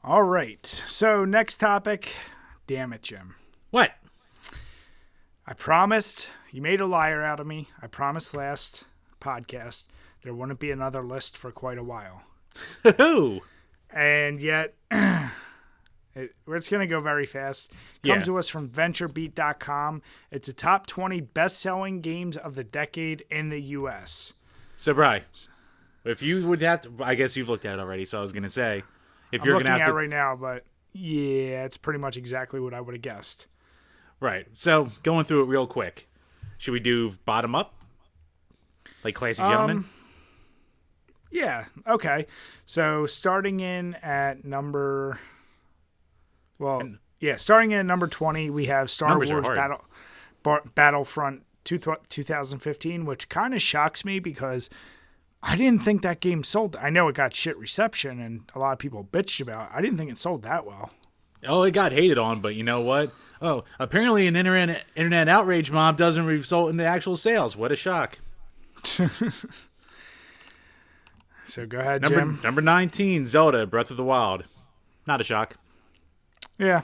All right. So next topic. Damn it, Jim. What? I promised. You made a liar out of me. I promised last podcast there wouldn't be another list for quite a while. Who? And yet, it's going to go very fast. Comes to us from VentureBeat.com. It's a top 20 best-selling games of the decade in the U.S. So, Bri, if you would have to, I guess you've looked at it already, so I was going to say, if I'm you're looking going to at have it right now, but yeah, it's pretty much exactly what I would have guessed. Right. So, going through it real quick. Should we do bottom up? Like Classy Gentlemen? Yeah, okay. So, starting in at number 20, we have Star Wars Battlefront 2015, which kind of shocks me because I didn't think that game sold. I know it got shit reception and a lot of people bitched about it. I didn't think it sold that well. Oh, it got hated on, but you know what? Oh, apparently an internet outrage mob doesn't result in the actual sales. What a shock. So go ahead, Jim. Number 19, Zelda, Breath of the Wild. Not a shock. Yeah.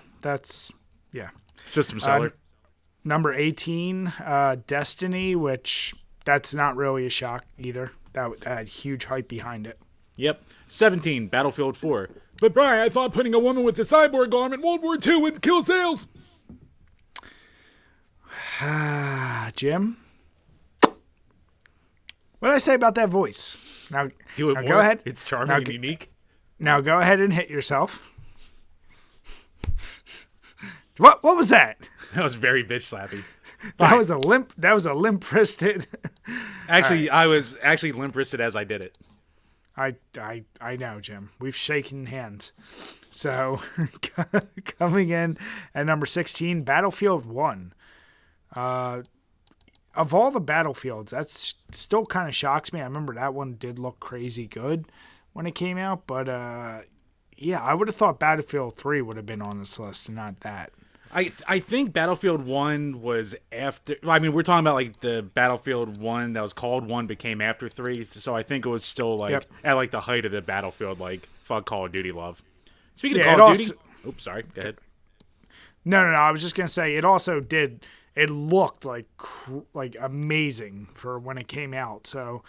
System seller. Number 18, Destiny, which that's not really a shock either. That had huge hype behind it. Yep. 17, Battlefield 4. But Brian, I thought putting a woman with a cyborg arm in World War II would kill sales. Jim? What did I say about that voice? Now Do it now more. Go ahead. It's charming and unique. Now go ahead and hit yourself. What was that? That was very bitch slappy. That was a limp wristed. Actually, right. I was actually limp wristed as I did it. I know, Jim. We've shaken hands. So coming in at number 16, Battlefield 1. Of all the Battlefields, that's still kind of shocks me. I remember that one did look crazy good when it came out, but yeah, I would have thought Battlefield 3 would have been on this list and not that. I think Battlefield 1 was after. I mean, we're talking about like the Battlefield 1 that was called 1 became after 3. So I think it was still like at like the height of the Battlefield, like fuck Call of Duty love. Speaking of Call of Duty. Oops, sorry. Go ahead. No. I was just gonna say it also did. It looked like amazing for when it came out. So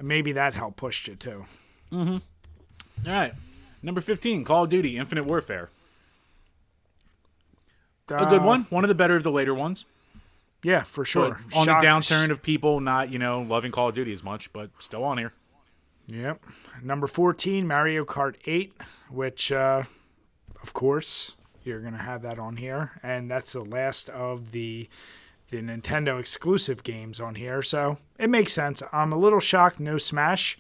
maybe that helped push it too. Mm-hmm. All right. Number 15, Call of Duty Infinite Warfare. A good one. One of the better of the later ones. Yeah, for sure. But on the downturn of people not, loving Call of Duty as much, but still on here. Yep. Number 14, Mario Kart 8, which, of course, you're going to have that on here. And that's the last of the Nintendo exclusive games on here. So it makes sense. I'm a little shocked, no Smash.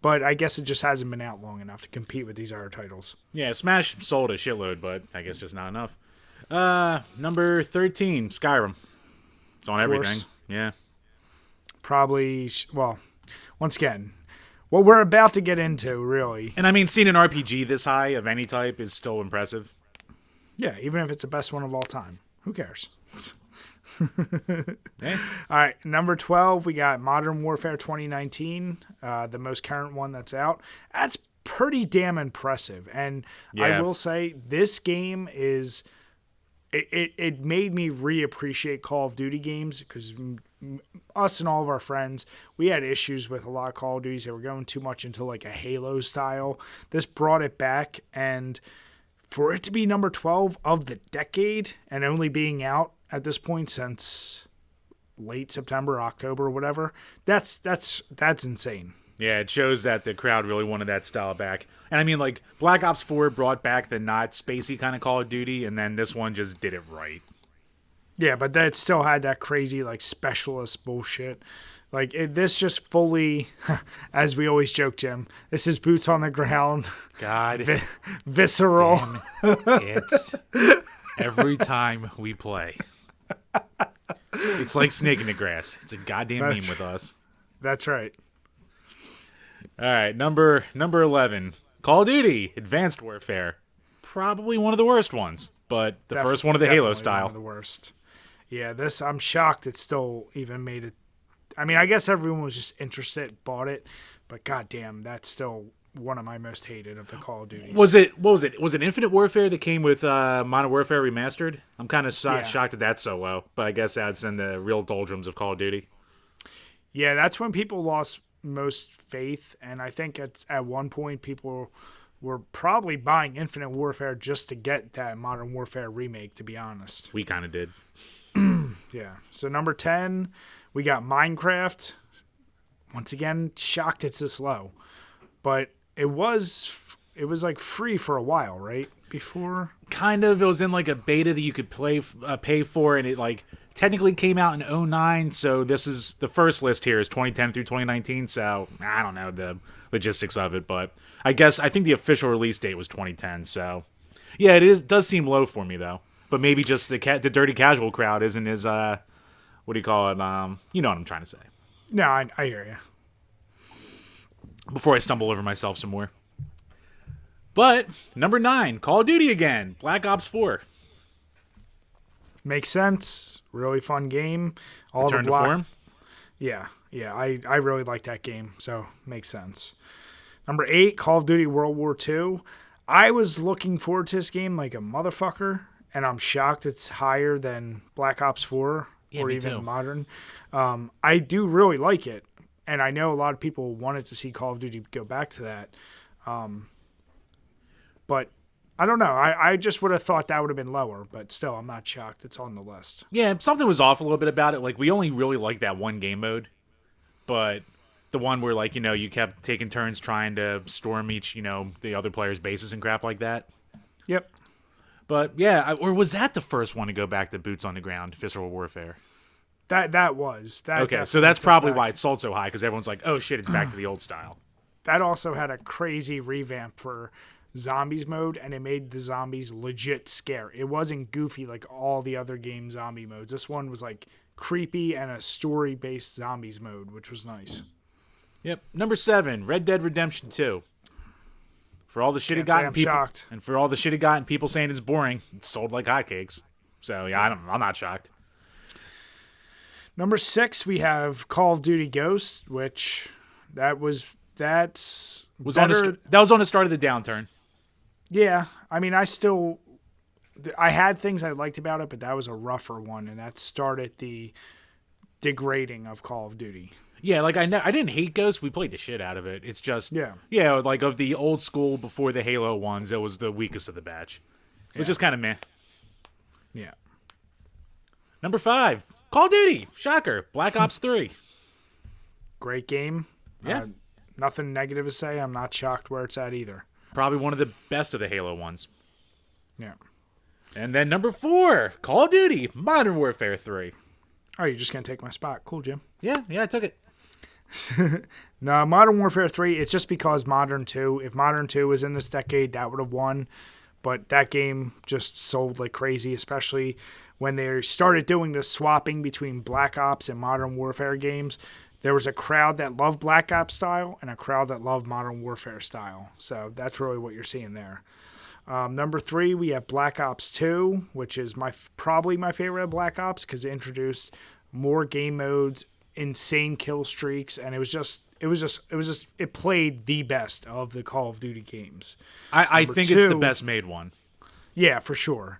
But I guess it just hasn't been out long enough to compete with these other titles. Yeah, Smash sold a shitload, but I guess just not enough. Number 13, Skyrim. It's on everything. Yeah. Probably, well, once again, what we're about to get into, really. And I mean, seeing an RPG this high of any type is still impressive. Yeah, even if it's the best one of all time. Who cares? Hey. All right, number 12, we got Modern Warfare 2019, the most current one that's out. That's pretty damn impressive. And I will say, this game is... It made me reappreciate Call of Duty games because us and all of our friends, we had issues with a lot of Call of Duties that were going too much into like a Halo style. This brought it back, and for it to be number 12 of the decade and only being out at this point since late September, October, whatever, that's insane. Yeah, it shows that the crowd really wanted that style back. And I mean, like, Black Ops 4 brought back the not spacey kind of Call of Duty, and then this one just did it right. Yeah, but that still had that crazy, like, specialist bullshit. Like, this just fully, as we always joke, Jim, this is boots on the ground. God. Visceral. It's every time we play. It's like snake in the grass. It's a goddamn meme with us. That's right. All right, number 11, Call of Duty Advanced Warfare. Probably one of the worst ones, but the first one of the Halo style. One of the worst. Yeah, this, I'm shocked it still even made it. I mean, I guess everyone was just interested, bought it, but goddamn, that still one of my most hated of the Call of Duties. Was it? What was it? Was it Infinite Warfare that came with Modern Warfare Remastered? I'm kind of shocked that that's so low, but I guess that's in the real doldrums of Call of Duty. Yeah, that's when people lost most faith, and I think at one point people were probably buying Infinite Warfare just to get that Modern Warfare remake, to be honest. We kind of did. Yeah. So number 10, we got Minecraft. Once again, shocked it's this low. But it was like free for a while, right? Before? Kind of. It was in like a beta that you could pay for, and it like technically came out in 2009, so this is the first list here is 2010 through 2019, so I don't know the logistics of it, but I think the official release date was 2010, so yeah, it does seem low for me though. But maybe just the dirty casual crowd isn't as what do you call it? You know what I'm trying to say. No, I hear you. Before I stumble over myself some more. But number 9, Call of Duty again, Black Ops 4. Makes sense. Really fun game. Return to form? Yeah. I really like that game, so makes sense. Number 8, Call of Duty World War II. I was looking forward to this game like a motherfucker, and I'm shocked it's higher than Black Ops 4 or even too. Modern. I do really like it, and I know a lot of people wanted to see Call of Duty go back to that. But I don't know. I just would have thought that would have been lower, but still, I'm not shocked. It's on the list. Yeah, something was off a little bit about it. Like, we only really liked that one game mode, but the one where, like, you kept taking turns trying to storm each, the other player's bases and crap like that. Yep. But, yeah, or was that the first one to go back to boots on the ground, visceral warfare? That was. Okay, so that's probably why it sold so high, because everyone's like, oh, shit, it's back to the old style. That also had a crazy revamp for zombies mode, and it made the zombies legit scary. It wasn't goofy like all the other game zombie modes. This one was like creepy and a story-based zombies mode, which was nice. Yep. Number 7, Red Dead Redemption 2. For all the shit it got, and for all the shit it got, and people saying it's boring, it sold like hotcakes. So yeah, I'm not shocked. Number 6, we have Call of Duty Ghosts, which that was on the start of the downturn. Yeah, I mean, I had things I liked about it, but that was a rougher one, and that started the degrading of Call of Duty. Yeah, like I didn't hate Ghosts. We played the shit out of it. It's just like of the old school before the Halo ones, it was the weakest of the batch, which is kind of meh. Yeah. Number 5, Call of Duty. Shocker, Black Ops 3. Great game. Yeah. Nothing negative to say. I'm not shocked where it's at either. Probably one of the best of the Halo ones. Yeah. And then number 4, Call of Duty Modern Warfare 3. Oh, you're just going to take my spot. Cool, Jim. Yeah, I took it. No, Modern Warfare 3, it's just because Modern 2. If Modern 2 was in this decade, that would have won. But that game just sold like crazy, especially when they started doing the swapping between Black Ops and Modern Warfare games. There was a crowd that loved Black Ops style and a crowd that loved Modern Warfare style. So that's really what you're seeing there. Number 3, we have Black Ops 2, which is probably my favorite of Black Ops because it introduced more game modes, insane kill streaks, and it played the best of the Call of Duty games. I think it's the best made one. Yeah, for sure.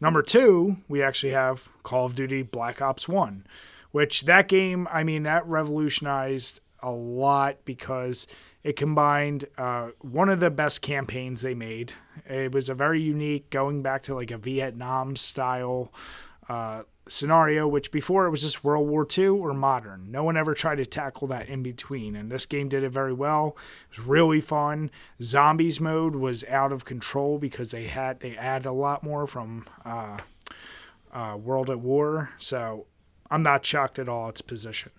Number 2, we actually have Call of Duty Black Ops 1. Which that game, I mean, that revolutionized a lot because it combined one of the best campaigns they made. It was a very unique, going back to like a Vietnam style scenario, which before it was just World War II or modern. No one ever tried to tackle that in between, and this game did it very well. It was really fun. Zombies mode was out of control because they added a lot more from World at War, so I'm not shocked at all its position.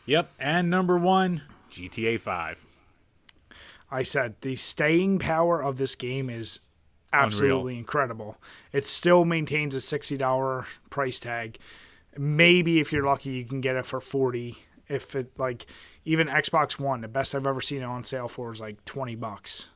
Yep, and number 1, GTA 5. I said the staying power of this game is absolutely incredible. It still maintains a $60 price tag. Maybe if you're lucky, you can get it for $40. If it like even Xbox One, the best I've ever seen it on sale for is like $20.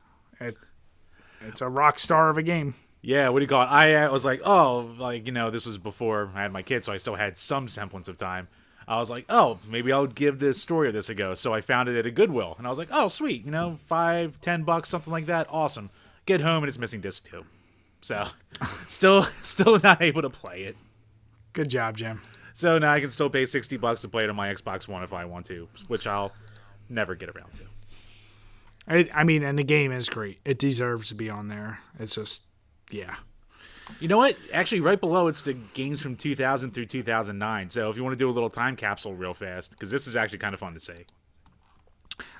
It's a rock star of a game. Yeah, what do you call it? I was like, this was before I had my kids, so I still had some semblance of time. I was like, oh, maybe I'll give the story of this a go. So I found it at a Goodwill, and I was like, oh, sweet, $5-10, something like that, awesome. Get home and it's missing disc 2, so still not able to play it. Good job, Jim. So now I can still pay $60 to play it on my Xbox One if I want to, which I'll never get around to. I mean, and the game is great. It deserves to be on there. It's just, yeah. You know what? Actually, right below, it's the games from 2000 through 2009. So if you want to do a little time capsule real fast, because this is actually kind of fun to see.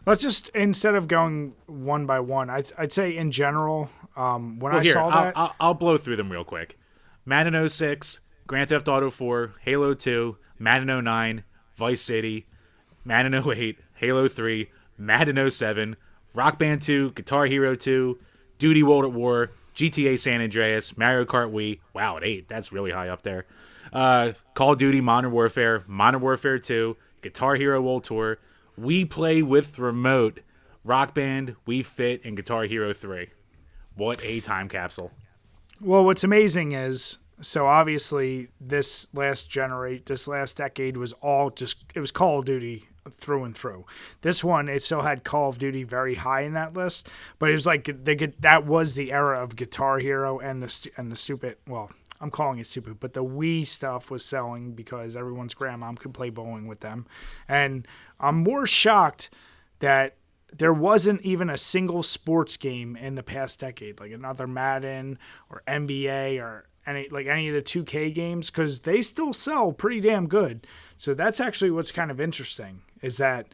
Let's just, instead of going one by one, I'd say in general, saw that. I'll blow through them real quick. Madden 06, Grand Theft Auto 4, Halo 2, Madden 09, Vice City, Madden 08, Halo 3, Madden 07, Rock Band 2, Guitar Hero 2, Duty World at War, GTA San Andreas, Mario Kart Wii. Wow, at 8. That's really high up there. Call of Duty Modern Warfare 2, Guitar Hero World Tour, We Play with Remote, Rock Band, Wii Fit, and Guitar Hero 3. What a time capsule. Well, what's amazing is, so obviously this last decade was all just, it was Call of Duty through and through. This one, it still had Call of Duty very high in that list, but it was like that was the era of Guitar Hero and the stupid, well, I'm calling it stupid, but the Wii stuff was selling because everyone's grandmom could play bowling with them. And I'm more shocked that there wasn't even a single sports game in the past decade, like another Madden or NBA or any of the 2K games, because they still sell pretty damn good. So that's actually what's kind of interesting, is that,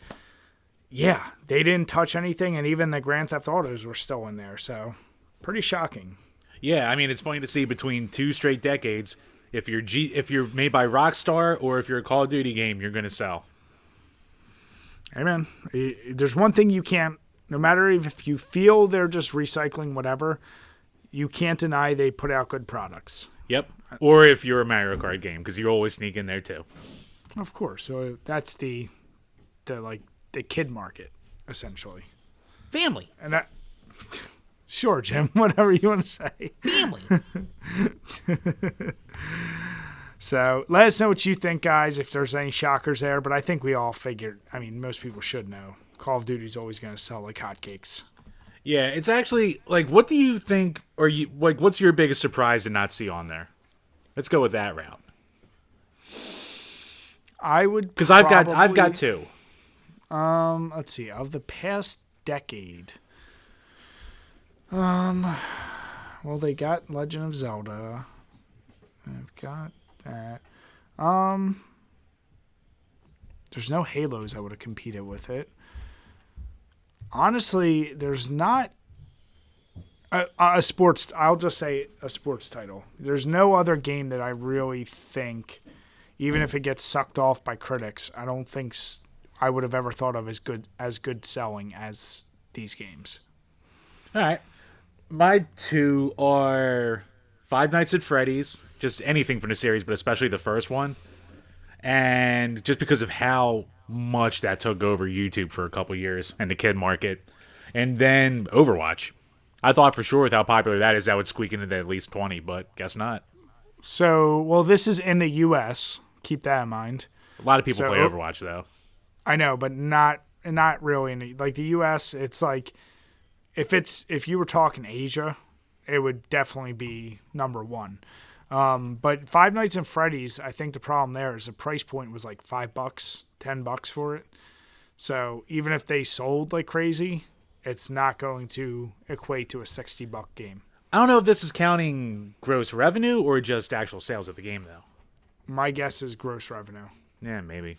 yeah, they didn't touch anything, and even the Grand Theft Autos were still in there. So pretty shocking. Yeah, I mean, it's funny to see between 2 straight decades, if you're made by Rockstar or if you're a Call of Duty game, you're going to sell. Hey, man, there's one thing you can't, no matter if you feel they're just recycling whatever, you can't deny they put out good products. Yep. Or if you're a Mario Kart game, because you always sneak in there too. Of course. So that's the kid market, essentially. Family. And that, sure, Jim, whatever you want to say. Family. So let us know what you think, guys, if there's any shockers there. But I think we all figured, I mean, most people should know, Call of Duty's always going to sell like hotcakes. Yeah, it's actually, like, what do you think, or what's your biggest surprise to not see on there? Let's go with that route. I would, because I've got 2. Let's see, of the past decade. Well, they got Legend of Zelda. I've got that. There's no Halos that would have competed with it. Honestly, there's not a sports. I'll just say a sports title. There's no other game that I really think, even if it gets sucked off by critics, I don't think I would have ever thought of as good selling as these games. All right, my 2 are Five Nights at Freddy's, just anything from the series, but especially the first one, and just because of how much that took over YouTube for a couple years and the kid market, and then Overwatch. I thought for sure with how popular that is, that would squeak into at least 20, but guess not. So, well, this is in the U.S. Keep that in mind. A lot of people play Overwatch, though. I know, but not really in the U.S. It's like if you were talking Asia, it would definitely be number 1. But Five Nights at Freddy's, I think the problem there is the price point was like $5, $10 for it. So even if they sold like crazy, it's not going to equate to a $60 game. I don't know if this is counting gross revenue or just actual sales of the game, though. My guess is gross revenue. Yeah, maybe.